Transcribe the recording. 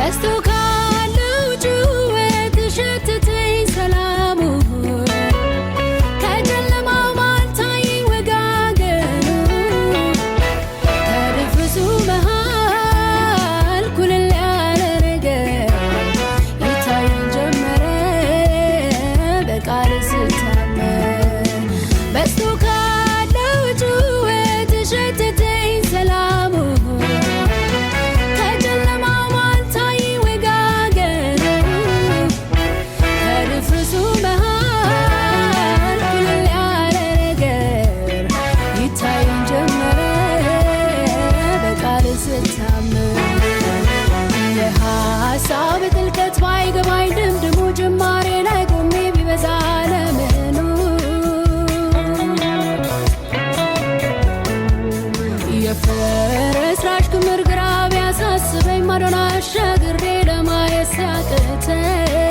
በስቶ ካለው ጩኸት ሸተተኝ ሰላሙ ከጨለማው ማልታይ ወጋገኑ ከድፍርሱ መሃል ኩልል ያለ ነገር ይታየኝ ጀመረ በቃል ስታመን በስቶ ካለው ጩኸት ሸተተኝ ሰላሙ ከጨለማው ማልታይ ወጋገኑ ከድፍርሱ መሃል ኩልል ያለ ነገር ይታየኝ ጀመረ በቃል ስታመን የሀሳብ ጥልቀት ባይገባኝ ድምድሙ ጅማሬ ላይ ቆሜ ቢበዛ ለምኑ የፍርስራሽ ክምር ግራ ቢያሳስበኝ ማዶን አሻግሬ ለማየት ሲያቅተኝ